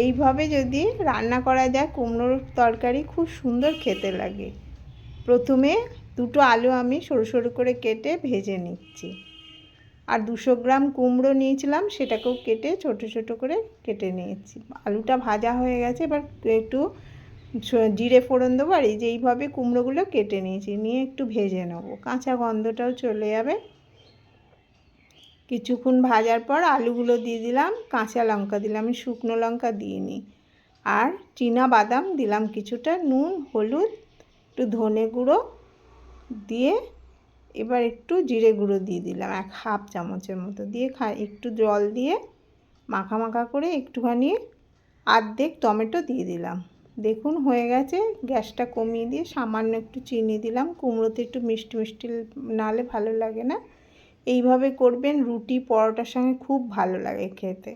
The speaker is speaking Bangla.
এইভাবে যদি রান্না করা যায় কুমড়োর তরকারি খুব সুন্দর খেতে লাগে। প্রথমে দুটো আলু আমি সরু সরু করে কেটে ভেজে নিচ্ছি। আর 200 গ্রাম কুমড়ো নিয়েছিলাম, সেটাকেও কেটে ছোট ছোট করে কেটে নিয়েছি। আলুটা ভাজা হয়ে গেছে, এবার একটু জিরে ফোড়ন দেবো। আর এই যে এইভাবে কুমড়োগুলো কেটে নিয়েছি, নিয়ে একটু ভেজে নেবো, কাঁচা গন্ধটাও চলে যাবে। কিছুক্ষণ ভাজার পর আলুগুলো দিয়ে দিলাম, কাঁচা লঙ্কা দিলাম, আমি শুকনো লঙ্কা দিইনি। আর চীনা বাদাম দিলাম কিছুটা, নুন, হলুদ, একটু ধনে গুঁড়ো দিয়ে এবার একটু জিরে গুঁড়ো দিয়ে দিলাম, হাফ চামচের মতো দিয়ে একটু জল দিয়ে মাখা মাখা করে একটুখানি অর্ধেক টমেটো দিয়ে দিলাম। দেখুন হয়ে গেছে। গ্যাসটা কমিয়ে দিয়ে সামান্য একটু চিনি দিলাম, কুমড়োতে একটু মিষ্টি মিষ্টি নাহলে ভালো লাগে না। এইভাবে করবেন, রুটি পরোটার সঙ্গে খুব ভালো লাগে খেতে।